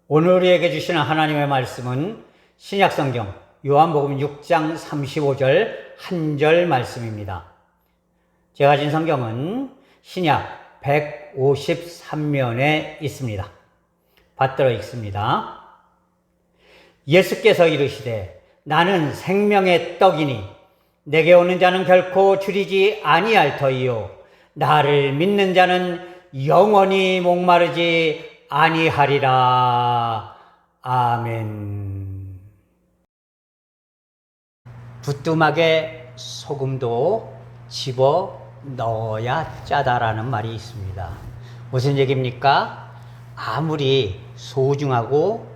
오늘 우리에게 주시는 하나님의 말씀은 신약성경 요한복음 6장 35절 한 절 말씀입니다. 제가 가진 성경은 신약 153면에 있습니다. 받들어 읽습니다. 예수께서 이르시되 나는 생명의 떡이니 내게 오는 자는 결코 줄이지 아니할 터이요 나를 믿는 자는 영원히 목마르지 아니하리라. 아멘. 부뚜막에 소금도 집어 넣어야 짜다라는 말이 있습니다. 무슨 얘기입니까? 아무리 소중하고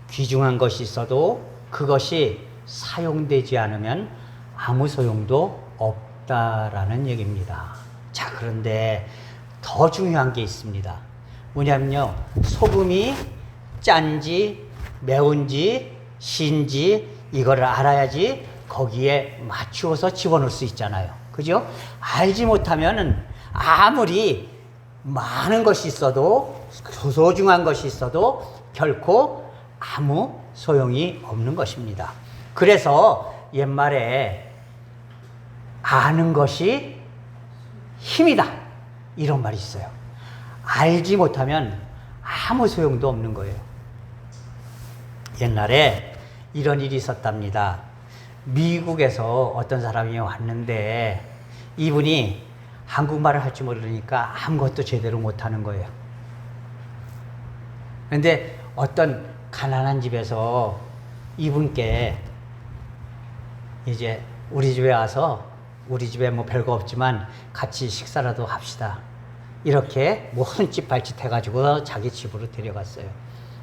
귀중한 것이 있어도 그것이 사용되지 않으면 아무 소용도 없다라는 얘기입니다. 자, 그런데 더 중요한 게 있습니다. 뭐냐면요, 소금이 짠지 매운지 신지 이거를 알아야지 거기에 맞추어서 집어넣을 수 있잖아요. 그죠? 알지 못하면은 아무리 많은 것이 있어도 소중한 것이 있어도 결코 아무 소용이 없는 것입니다. 그래서 옛말에 아는 것이 힘이다 이런 말이 있어요. 알지 못하면 아무 소용도 없는 거예요. 옛날에 이런 일이 있었답니다. 미국에서 어떤 사람이 왔는데 이분이 한국말을 할 줄 모르니까 아무것도 제대로 못하는 거예요. 그런데 어떤 가난한 집에서 이분께 이제 우리 집에 와서 우리 집에 뭐 별거 없지만 같이 식사라도 합시다. 이렇게 모순집 발짓 해가지고 자기 집으로 데려갔어요.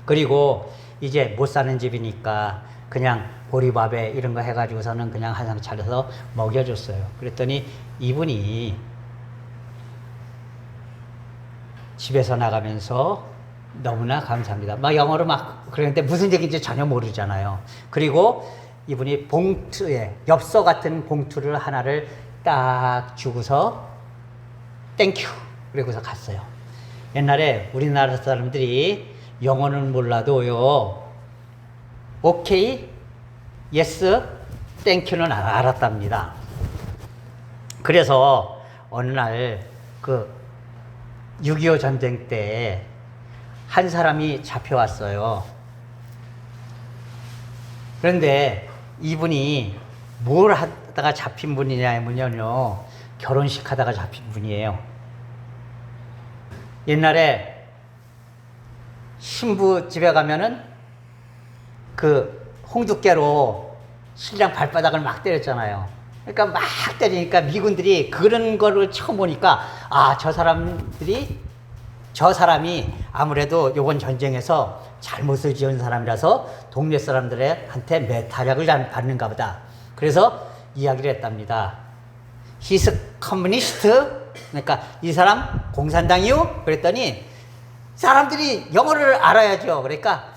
그리고 이제 못 사는 집이니까 그냥 보리밥에 이런 거 해가지고서는 그냥 한 상 차려서 먹여줬어요. 그랬더니 이분이 집에서 나가면서 너무나 감사합니다. 막 영어로 막 그랬는데 무슨 얘기인지 전혀 모르잖아요. 그리고 이분이 봉투에 엽서 같은 봉투를 하나를 딱 주고서 땡큐 그러고서 갔어요. 옛날에 우리나라 사람들이 영어는 몰라도요, 오케이, 예스, 땡큐는 알았답니다. 그래서 어느 날 그 6.25 전쟁 때 한 사람이 잡혀왔어요. 그런데 이분이 뭘 하다가 잡힌 분이냐면요, 결혼식 하다가 잡힌 분이에요. 옛날에 신부 집에 가면은 그 홍두깨로 신랑 발바닥을 막 때렸잖아요. 그러니까 막 때리니까 미군들이 그런 거를 처음 보니까 저 사람이 아무래도 요번 전쟁에서 잘못을 지은 사람이라서 동네 사람들한테 매타력을 받는가 보다. 그래서 이야기를 했답니다. He's communist. 그러니까 이 사람 공산당이요? 그랬더니 사람들이 영어를 알아야죠. 그러니까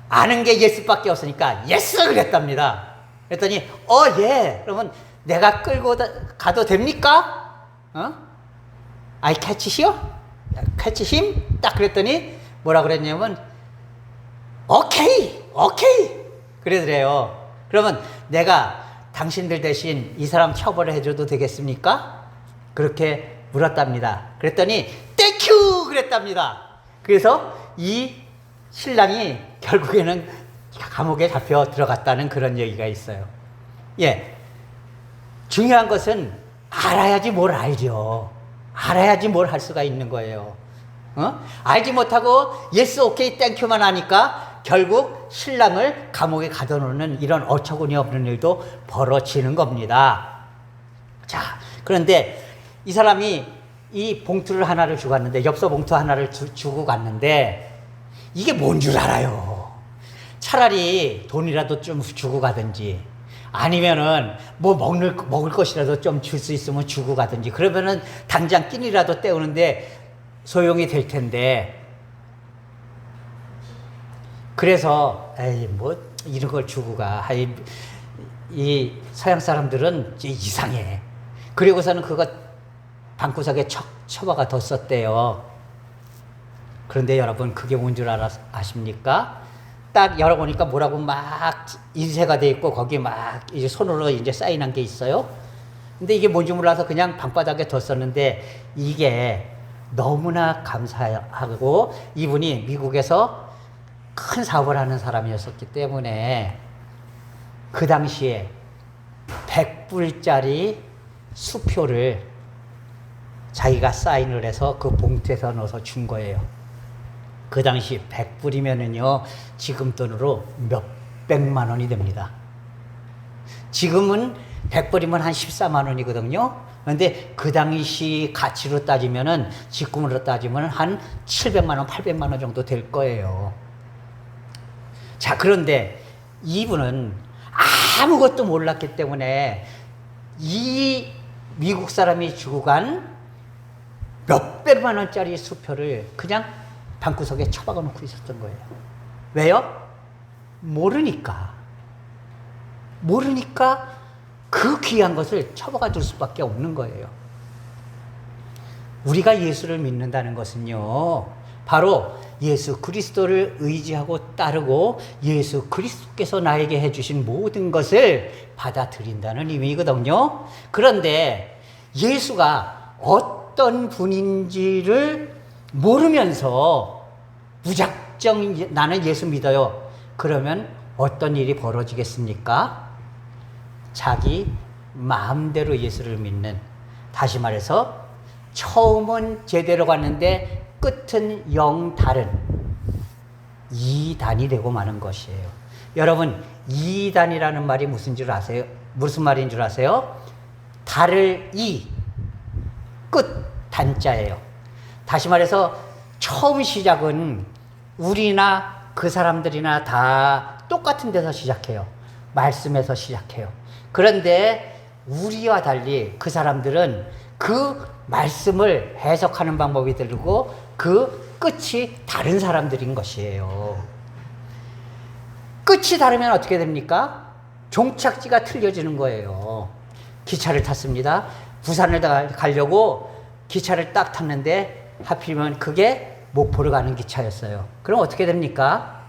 아는 게 예스밖에 없으니까 예스 그랬답니다. 그랬더니 예. 그러면 내가 끌고 가도 됩니까? I catch you? catch him? 딱 그랬더니 뭐라 그랬냐면 오케이 그러더래요. 그러면 내가 당신들 대신 이 사람 처벌을 해줘도 되겠습니까? 그렇게 물었답니다. 그랬더니 땡큐 그랬답니다. 그래서 이 신랑이 결국에는 감옥에 잡혀 들어갔다는 그런 얘기가 있어요. 예, 중요한 것은 알아야지 뭘 알죠. 알아야지 뭘 할 수가 있는 거예요. 알지 못하고 예스 오케이 땡큐만 하니까 결국 신랑을 감옥에 가둬놓는 이런 어처구니 없는 일도 벌어지는 겁니다. 자, 그런데 이 사람이 이 봉투를 하나를 주고 갔는데, 엽서 봉투 하나를 주고 갔는데 이게 뭔 줄 알아요. 차라리 돈이라도 좀 주고 가든지 아니면은 뭐 먹을 것이라도 좀 줄 수 있으면 주고 가든지, 그러면은 당장 끼니라도 때우는데 소용이 될 텐데, 그래서 뭐 이런 걸 주고 가. 이 서양 사람들은 이상해. 그리고서는 그거 방구석에 처박아 뒀었대요. 그런데 여러분, 그게 뭔 줄 아십니까? 딱 열어보니까 뭐라고 막 인쇄가 돼 있고, 거기 막 이제 손으로 이제 사인한 게 있어요. 근데 이게 뭔지 몰라서 그냥 방바닥에 뒀었는데, 이게 너무나 감사하고, 이분이 미국에서 큰 사업을 하는 사람이었기 때문에 그 당시에 100불짜리 수표를 자기가 사인을 해서 그 봉투에서 넣어서 준 거예요. 그 당시 100불이면은요, 지금 돈으로 몇백만 원이 됩니다. 지금은 100불이면 한 14만 원이거든요. 그런데 그 당시 가치로 따지면은, 지금으로 따지면 한 700만 원, 800만 원 정도 될 거예요. 자, 그런데 이분은 아무것도 몰랐기 때문에 이 미국 사람이 주고 간 몇백만 원짜리 수표를 그냥 방구석에 처박아 놓고 있었던 거예요. 왜요? 모르니까 그 귀한 것을 처박아 둘 수밖에 없는 거예요. 우리가 예수를 믿는다는 것은요, 바로 예수 그리스도를 의지하고 따르고 예수 그리스도께서 나에게 해주신 모든 것을 받아들인다는 의미거든요. 그런데 예수가 어떤 분인지를 모르면서 무작정 나는 예수 믿어요. 그러면 어떤 일이 벌어지겠습니까? 자기 마음대로 예수를 믿는, 다시 말해서 처음은 제대로 갔는데 끝은 영 다른 이단이 되고 마는 것이에요. 여러분, 이단이라는 말이 무슨 줄 아세요? 무슨 말인 줄 아세요? 달을 이, 끝 단자예요. 다시 말해서 처음 시작은 우리나 그 사람들이나 다 똑같은 데서 시작해요. 말씀에서 시작해요. 그런데 우리와 달리 그 사람들은 그 말씀을 해석하는 방법이 다르고 그 끝이 다른 사람들인 것이에요. 끝이 다르면 어떻게 됩니까? 종착지가 틀려지는 거예요. 기차를 탔습니다. 부산을 가려고 기차를 딱 탔는데 하필이면 그게 목포를 가는 기차였어요. 그럼 어떻게 됩니까?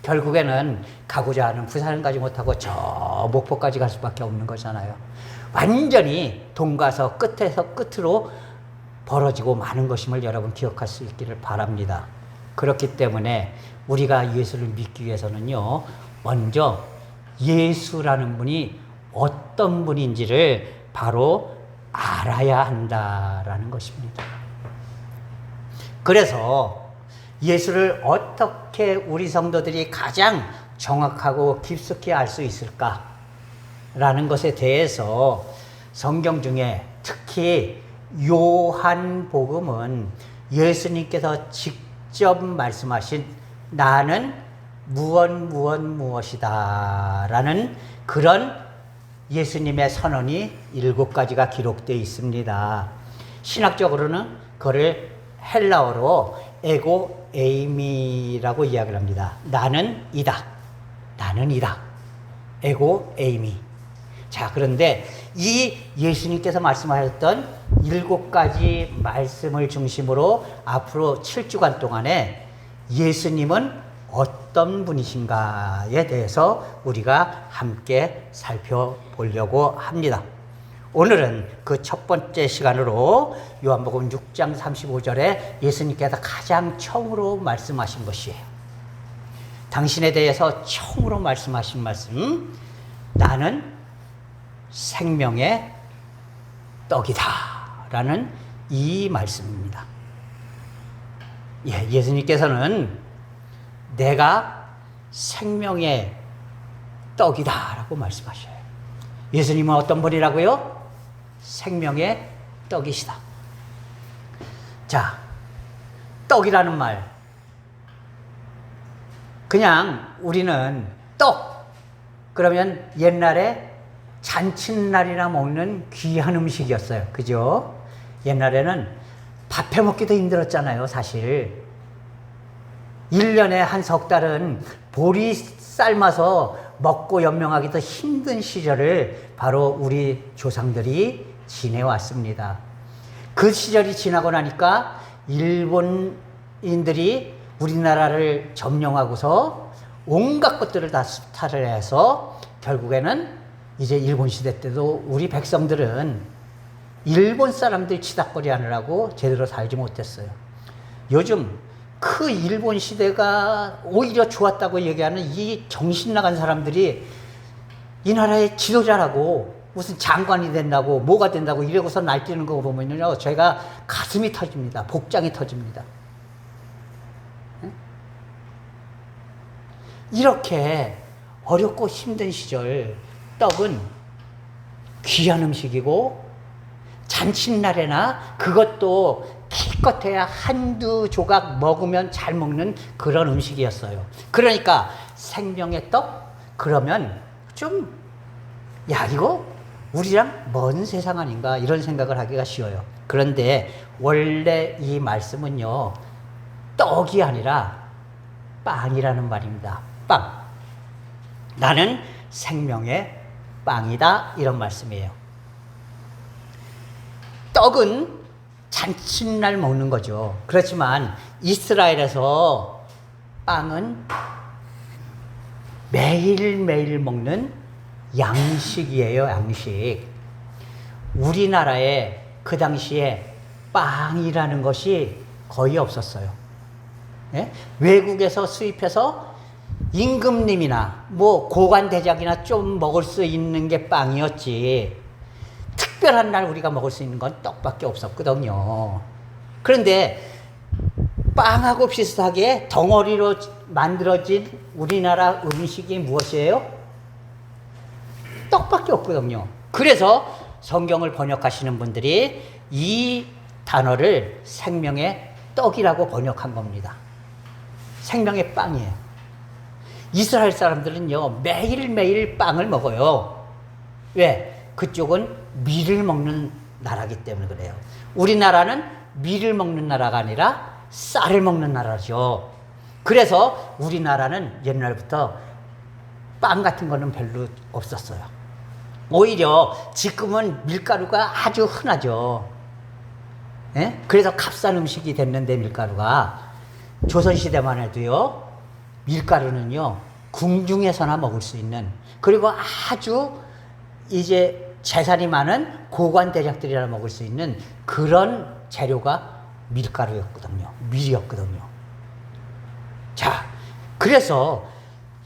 결국에는 가고자 하는 부산을 가지 못하고 저 목포까지 갈 수밖에 없는 거잖아요. 완전히 동가서 끝에서 끝으로 벌어지고 마는 것임을 여러분 기억할 수 있기를 바랍니다. 그렇기 때문에 우리가 예수를 믿기 위해서는요, 먼저 예수라는 분이 어떤 분인지를 바로 알아야 한다라는 것입니다. 그래서 예수를 어떻게 우리 성도들이 가장 정확하고 깊숙이 알 수 있을까라는 것에 대해서 성경 중에 특히 요한복음은 예수님께서 직접 말씀하신 나는 무엇이다 라는 그런 예수님의 선언이 7가지가 기록되어 있습니다. 신학적으로는 그걸 헬라어로 에고 에이미라고 이야기를 합니다. 나는 이다. 에고 에이미. 자, 그런데 이 예수님께서 말씀하셨던 7가지 말씀을 중심으로 앞으로 7주간 동안에 예수님은 어떤 분이신가에 대해서 우리가 함께 살펴보려고 합니다. 오늘은 그 첫 번째 시간으로 요한복음 6장 35절에 예수님께서 가장 처음으로 말씀하신 것이에요. 당신에 대해서 처음으로 말씀하신 말씀, 나는 생명의 떡이다 라는 이 말씀입니다. 예수님께서는 내가 생명의 떡이다 라고 말씀하셔요. 예수님은 어떤 분이라고요? 생명의 떡이시다. 자, 떡이라는 말, 그냥 우리는 떡 그러면 옛날에 잔칫날이나 먹는 귀한 음식이었어요. 그죠? 옛날에는 밥 해먹기도 힘들었잖아요, 사실. 1년에 한 석 달은 보리 삶아서 먹고 연명하기도 힘든 시절을 바로 우리 조상들이 지내왔습니다. 그 시절이 지나고 나니까 일본 일본인들이 우리나라를 점령하고서 온갖 것들을 다 수탈을 해서 결국에는 이제 일본 시대 때도 우리 백성들은 일본 사람들 치닥거리 하느라고 제대로 살지 못했어요. 요즘 그 일본 시대가 오히려 좋았다고 얘기하는 이 정신 나간 사람들이 이 나라의 지도자라고 무슨 장관이 된다고 뭐가 된다고 이러고서 날뛰는 거 보면요, 제가 가슴이 터집니다. 복장이 터집니다. 이렇게 어렵고 힘든 시절 떡은 귀한 음식이고 잔칫날에나 그것도 기껏해야 한두 조각 먹으면 잘 먹는 그런 음식이었어요. 그러니까 생명의 떡? 그러면 좀, 야, 이거 우리랑 먼 세상 아닌가 이런 생각을 하기가 쉬워요. 그런데 원래 이 말씀은요, 떡이 아니라 빵이라는 말입니다. 빵. 나는 생명의 빵이다. 이런 말씀이에요. 떡은 잔칫날 먹는 거죠. 그렇지만 이스라엘에서 빵은 매일매일 먹는 양식이에요. 양식. 우리나라에 그 당시에 빵이라는 것이 거의 없었어요. 예? 외국에서 수입해서 임금님이나 뭐 고관대작이나 좀 먹을 수 있는 게 빵이었지, 특별한 날 우리가 먹을 수 있는 건 떡밖에 없었거든요. 그런데 빵하고 비슷하게 덩어리로 만들어진 우리나라 음식이 무엇이에요? 떡밖에 없거든요. 그래서 성경을 번역하시는 분들이 이 단어를 생명의 떡이라고 번역한 겁니다. 생명의 빵이에요. 이스라엘 사람들은요, 매일매일 빵을 먹어요. 왜? 그쪽은 밀을 먹는 나라기 때문에 그래요. 우리나라는 밀을 먹는 나라가 아니라 쌀을 먹는 나라죠. 그래서 우리나라는 옛날부터 빵 같은 거는 별로 없었어요. 오히려 지금은 밀가루가 아주 흔하죠. 예? 그래서 값싼 음식이 됐는데 밀가루가 조선시대만 해도요, 밀가루는요, 궁중에서나 먹을 수 있는, 그리고 아주 이제 재산이 많은 고관대작들이나 먹을 수 있는 그런 재료가 밀가루였거든요. 밀이었거든요. 자, 그래서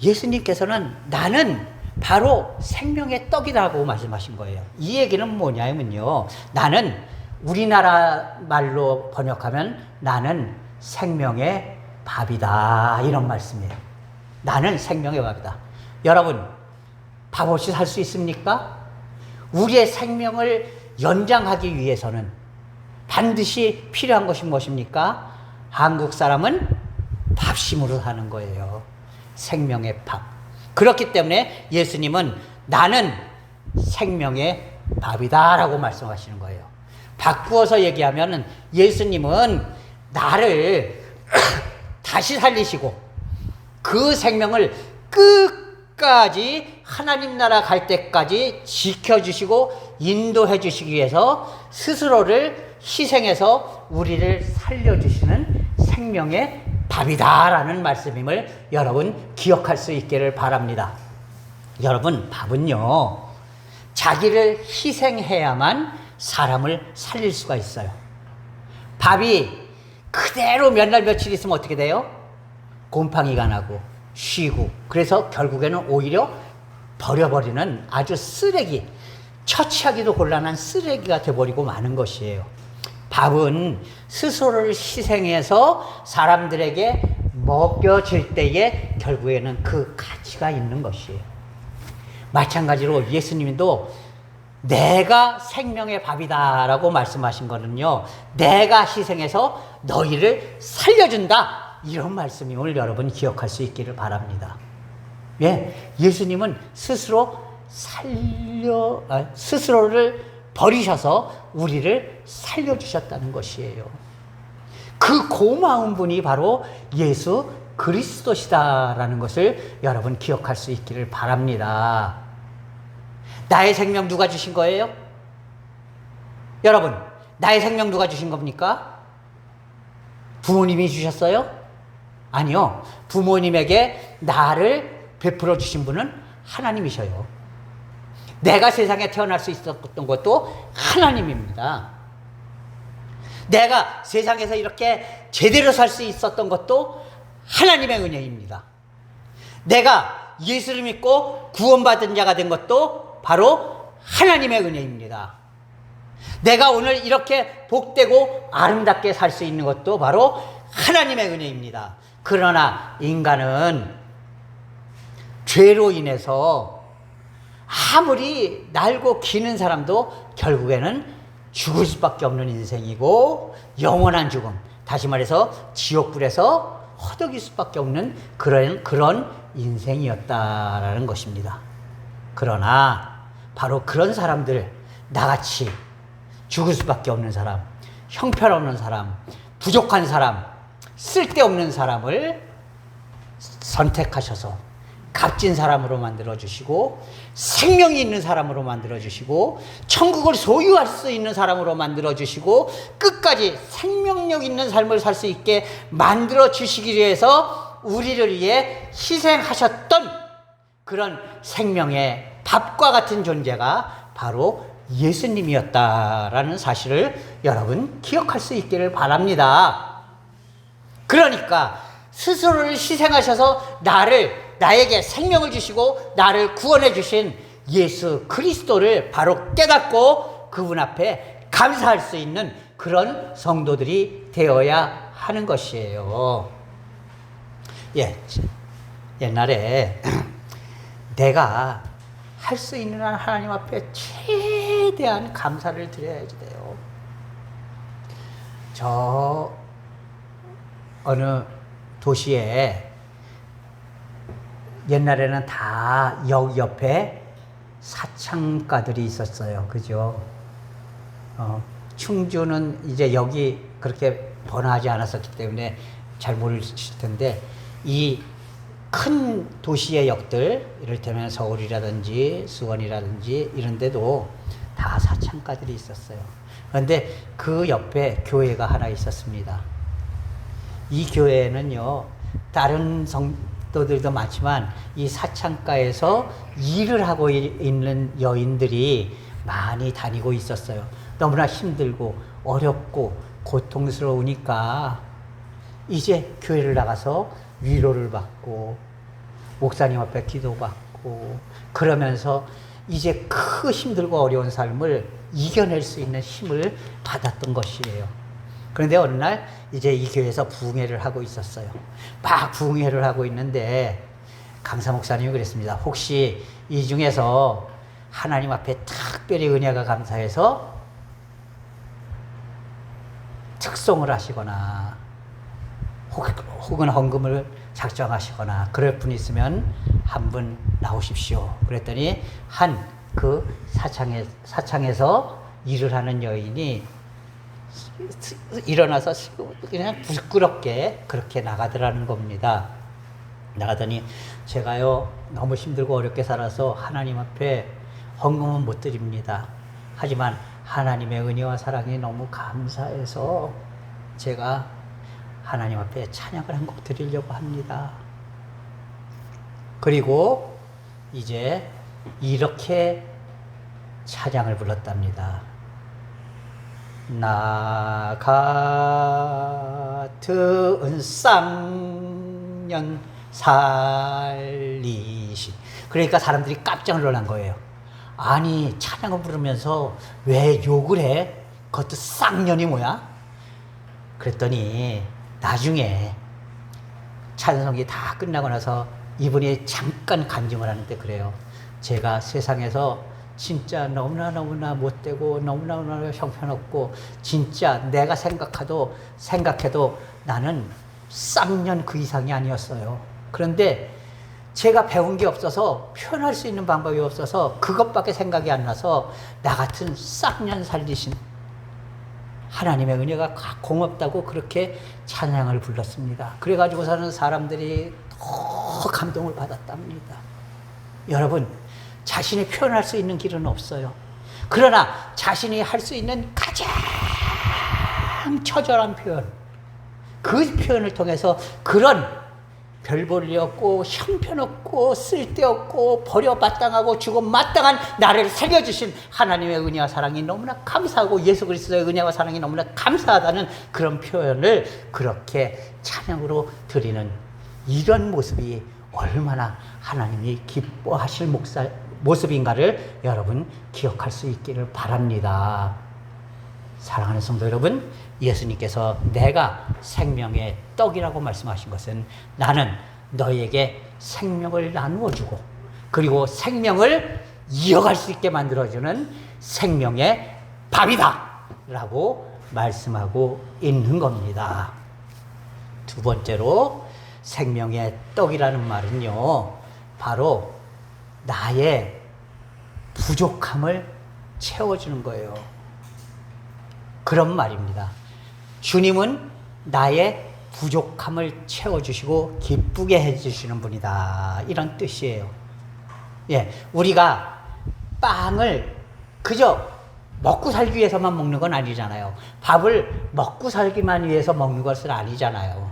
예수님께서는 나는 바로 생명의 떡이라고 말씀하신 거예요. 이 얘기는 뭐냐면요, 나는 우리나라 말로 번역하면 나는 생명의 밥이다, 이런 말씀이에요. 나는 생명의 밥이다. 여러분, 밥 없이 살 수 있습니까? 우리의 생명을 연장하기 위해서는 반드시 필요한 것이 무엇입니까? 한국 사람은 밥심으로 사는 거예요. 생명의 밥. 그렇기 때문에 예수님은 나는 생명의 밥이다라고 말씀하시는 거예요. 바꾸어서 얘기하면 예수님은 나를 다시 살리시고 그 생명을 끝까지 하나님 나라 갈 때까지 지켜주시고 인도해 주시기 위해서 스스로를 희생해서 우리를 살려주시는 생명의 밥이다라는 말씀임을 여러분 기억할 수 있기를 바랍니다. 여러분, 밥은요, 자기를 희생해야만 사람을 살릴 수가 있어요. 밥이 그대로 몇 날 며칠 있으면 어떻게 돼요? 곰팡이가 나고 쉬고, 그래서 결국에는 오히려 버려버리는 아주 쓰레기, 처치하기도 곤란한 쓰레기가 돼버리고 마는 것이에요. 밥은 스스로를 희생해서 사람들에게 먹여질 때에 결국에는 그 가치가 있는 것이에요. 마찬가지로 예수님도 내가 생명의 밥이다라고 말씀하신 거는요, 내가 희생해서 너희를 살려준다, 이런 말씀임을 여러분 기억할 수 있기를 바랍니다. 예, 예수님은 스스로를 버리셔서 우리를 살려주셨다는 것이에요. 그 고마운 분이 바로 예수 그리스도시다라는 것을 여러분 기억할 수 있기를 바랍니다. 나의 생명 누가 주신 거예요? 여러분, 나의 생명 누가 주신 겁니까? 부모님이 주셨어요? 아니요. 부모님에게 나를 베풀어 주신 분은 하나님이셔요. 내가 세상에 태어날 수 있었던 것도 하나님입니다. 내가 세상에서 이렇게 제대로 살 수 있었던 것도 하나님의 은혜입니다. 내가 예수를 믿고 구원받은 자가 된 것도 바로 하나님의 은혜입니다. 내가 오늘 이렇게 복되고 아름답게 살 수 있는 것도 바로 하나님의 은혜입니다. 그러나 인간은 죄로 인해서 아무리 날고 기는 사람도 결국에는 죽을 수밖에 없는 인생이고 영원한 죽음, 다시 말해서 지옥불에서 허덕일 수밖에 없는 그런 인생이었다라는 것입니다. 그러나 바로 그런 사람들, 나같이 죽을 수밖에 없는 사람, 형편없는 사람, 부족한 사람, 쓸데없는 사람을 선택하셔서 값진 사람으로 만들어주시고 생명이 있는 사람으로 만들어주시고 천국을 소유할 수 있는 사람으로 만들어주시고 끝까지 생명력 있는 삶을 살 수 있게 만들어주시기 위해서 우리를 위해 희생하셨던 그런 생명의 밥과 같은 존재가 바로 예수님이었다라는 사실을 여러분 기억할 수 있기를 바랍니다. 그러니까 스스로를 희생하셔서 나에게 생명을 주시고 나를 구원해 주신 예수 그리스도를 바로 깨닫고 그분 앞에 감사할 수 있는 그런 성도들이 되어야 하는 것이에요. 예, 옛날에 내가 할 수 있는 한 하나님 앞에 최대한 감사를 드려야지 돼요. 저 어느 도시에 옛날에는 다 역 옆에 사창가들이 있었어요. 그죠? 충주는 이제 역이 그렇게 번화하지 않았었기 때문에 잘 모르실 텐데, 이 큰 도시의 역들, 이를테면 서울이라든지 수원이라든지 이런 데도 다 사창가들이 있었어요. 그런데 그 옆에 교회가 하나 있었습니다. 이 교회는요, 다른 성도들도 많지만 이 사창가에서 일을 하고 있는 여인들이 많이 다니고 있었어요. 너무나 힘들고 어렵고 고통스러우니까 이제 교회를 나가서 위로를 받고 목사님 앞에 기도받고 그러면서 이제 그 힘들고 어려운 삶을 이겨낼 수 있는 힘을 받았던 것이에요. 그런데 어느 날 이제 이 교회에서 부흥회를 하고 있었어요. 막 부흥회를 하고 있는데 강사 목사님이 그랬습니다. 혹시 이 중에서 하나님 앞에 특별히 은혜가 감사해서 특송을 하시거나 혹은 헌금을 작정하시거나 그럴 분 있으면 한 분 나오십시오. 그랬더니 한 그 사창에서 일을 하는 여인이 일어나서 그냥 부끄럽게 그렇게 나가더라는 겁니다. 나가더니 제가요 너무 힘들고 어렵게 살아서 하나님 앞에 헌금은 못 드립니다. 하지만 하나님의 은혜와 사랑이 너무 감사해서 제가 하나님 앞에 찬양을 한 곡 드리려고 합니다. 그리고 이제 이렇게 찬양을 불렀답니다. 나 같은 쌍년 살리신. 그러니까 사람들이 깜짝 놀란 거예요. 아니 찬양을 부르면서 왜 욕을 해? 그것도 쌍년이 뭐야? 그랬더니 나중에 찬송이 다 끝나고 나서 이분이 잠깐 간증을 하는데 그래요. 제가 세상에서 진짜 너무나 못되고 너무나 형편없고 진짜 내가 생각해도 나는 쌍년 그 이상이 아니었어요. 그런데 제가 배운 게 없어서 표현할 수 있는 방법이 없어서 그것밖에 생각이 안 나서 나 같은 쌍년 살리신 하나님의 은혜가 고맙다고 그렇게 찬양을 불렀습니다. 그래가지고서는 사람들이 더 감동을 받았답니다. 여러분, 자신이 표현할 수 있는 길은 없어요. 그러나 자신이 할 수 있는 가장 처절한 표현, 그 표현을 통해서 그런 별 볼 일 없고 형편없고 쓸데없고 버려마땅하고 죽어 마땅한 나를 살려주신 하나님의 은혜와 사랑이 너무나 감사하고 예수 그리스도의 은혜와 사랑이 너무나 감사하다는 그런 표현을 그렇게 찬양으로 드리는 이런 모습이 얼마나 하나님이 기뻐하실 모습인가를 여러분 기억할 수 있기를 바랍니다. 사랑하는 성도 여러분, 예수님께서 내가 생명의 떡이라고 말씀하신 것은 나는 너희에게 생명을 나누어 주고 그리고 생명을 이어갈 수 있게 만들어주는 생명의 밥이다 라고 말씀하고 있는 겁니다. 두 번째로 생명의 떡이라는 말은요, 바로 나의 부족함을 채워주는 거예요. 그런 말입니다. 주님은 나의 부족함을 채워주시고 기쁘게 해주시는 분이다, 이런 뜻이에요. 예, 우리가 빵을 그저 먹고 살기 위해서만 먹는 건 아니잖아요. 밥을 먹고 살기만 위해서 먹는 것은 아니잖아요.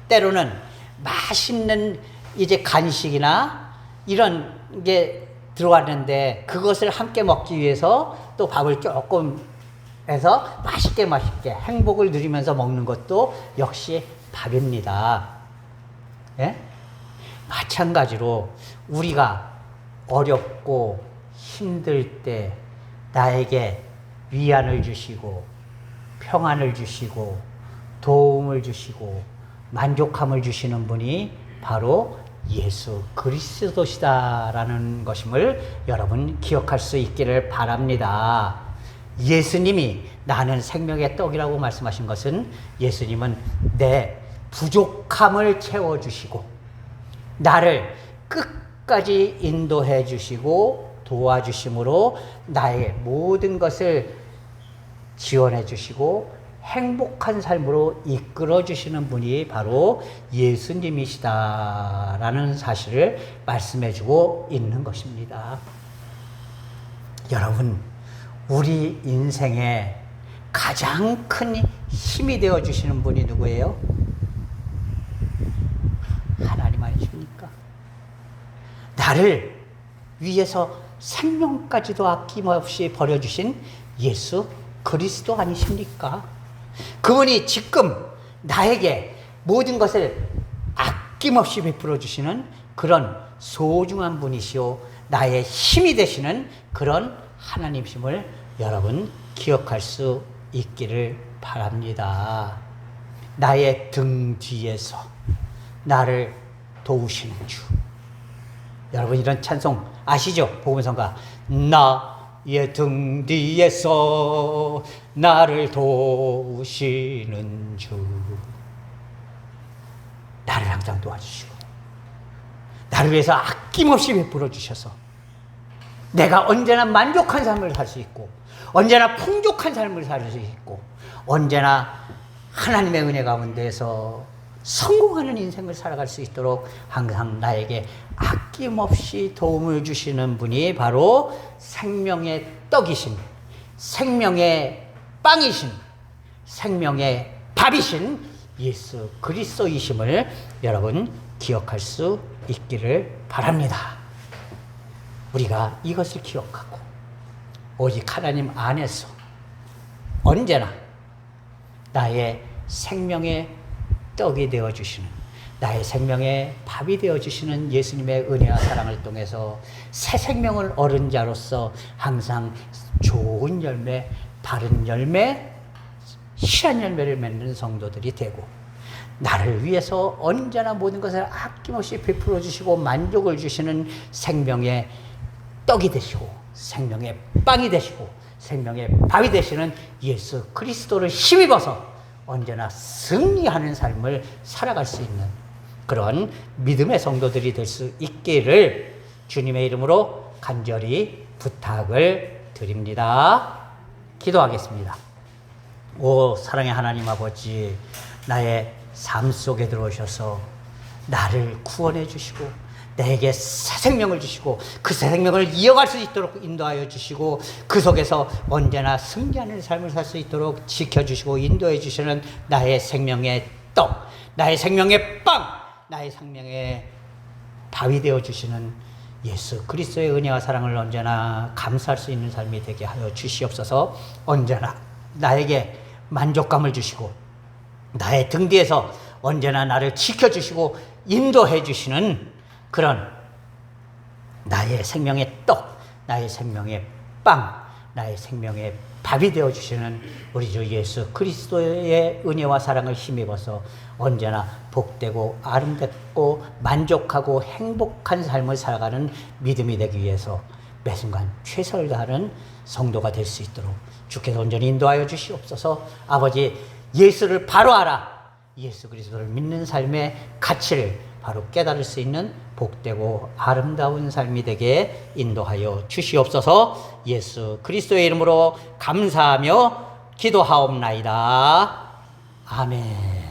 때로는 맛있는 이제 간식이나 이런 게 들어왔는데 그것을 함께 먹기 위해서 또 밥을 조금 해서 맛있게 행복을 누리면서 먹는 것도 역시 밥입니다. 예? 마찬가지로 우리가 어렵고 힘들 때 나에게 위안을 주시고 평안을 주시고 도움을 주시고 만족함을 주시는 분이 바로 예수 그리스도시다라는 것임을 여러분 기억할 수 있기를 바랍니다. 예수님이 나는 생명의 떡이라고 말씀하신 것은 예수님은 내 부족함을 채워주시고 나를 끝까지 인도해 주시고 도와주심으로 나의 모든 것을 지원해 주시고 행복한 삶으로 이끌어 주시는 분이 바로 예수님이시다라는 사실을 말씀해 주고 있는 것입니다. 여러분, 우리 인생에 가장 큰 힘이 되어 주시는 분이 누구예요? 하나님 아니십니까? 나를 위해서 생명까지도 아낌없이 버려주신 예수 그리스도 아니십니까? 그분이 지금 나에게 모든 것을 아낌없이 베풀어 주시는 그런 소중한 분이시오, 나의 힘이 되시는 그런 하나님이심을 여러분 기억할 수 있기를 바랍니다. 나의 등 뒤에서 나를 도우시는 주. 여러분 이런 찬송 아시죠? 복음성가 나의 등 뒤에서 나를 도우시는 주. 나를 항상 도와주시고 나를 위해서 아낌없이 베풀어 주셔서 내가 언제나 만족한 삶을 살 수 있고 언제나 풍족한 삶을 살 수 있고 언제나 하나님의 은혜 가운데에서 성공하는 인생을 살아갈 수 있도록 항상 나에게 아낌없이 도움을 주시는 분이 바로 생명의 떡이신, 생명의 빵이신, 생명의 밥이신 예수 그리스도이심을 여러분 기억할 수 있기를 바랍니다. 우리가 이것을 기억하고 오직 하나님 안에서 언제나 나의 생명의 떡이 되어주시는, 나의 생명의 밥이 되어주시는 예수님의 은혜와 사랑을 통해서 새 생명을 얻은 자로서 항상 좋은 열매, 바른 열매, 실한 열매를 맺는 성도들이 되고 나를 위해서 언제나 모든 것을 아낌없이 베풀어 주시고 만족을 주시는 생명의 떡이 되시고 생명의 빵이 되시고 생명의 밥이 되시는 예수 그리스도를 힘입어서 언제나 승리하는 삶을 살아갈 수 있는 그런 믿음의 성도들이 될 수 있기를 주님의 이름으로 간절히 부탁을 드립니다. 기도하겠습니다. 오 사랑의 하나님 아버지, 나의 삶 속에 들어오셔서 나를 구원해 주시고 내게 새 생명을 주시고 그 새 생명을 이어갈 수 있도록 인도하여 주시고 그 속에서 언제나 승리하는 삶을 살 수 있도록 지켜주시고 인도해 주시는 나의 생명의 떡, 나의 생명의 빵, 나의 생명의 밥이 되어주시는 예수 그리스도의 은혜와 사랑을 언제나 감사할 수 있는 삶이 되게 하여 주시옵소서. 언제나 나에게 만족감을 주시고 나의 등 뒤에서 언제나 나를 지켜주시고 인도해 주시는 그런 나의 생명의 떡, 나의 생명의 빵, 나의 생명의 밥이 되어주시는 우리 주 예수 그리스도의 은혜와 사랑을 힘입어서 언제나 복되고 아름답고 만족하고 행복한 삶을 살아가는 믿음이 되기 위해서 매 순간 최선을 다하는 성도가 될 수 있도록 주께서 온전히 인도하여 주시옵소서. 아버지, 예수를 바로 알아 예수 그리스도를 믿는 삶의 가치를 바로 깨달을 수 있는 복되고 아름다운 삶이 되게 인도하여 주시옵소서. 예수 그리스도의 이름으로 감사하며 기도하옵나이다. 아멘.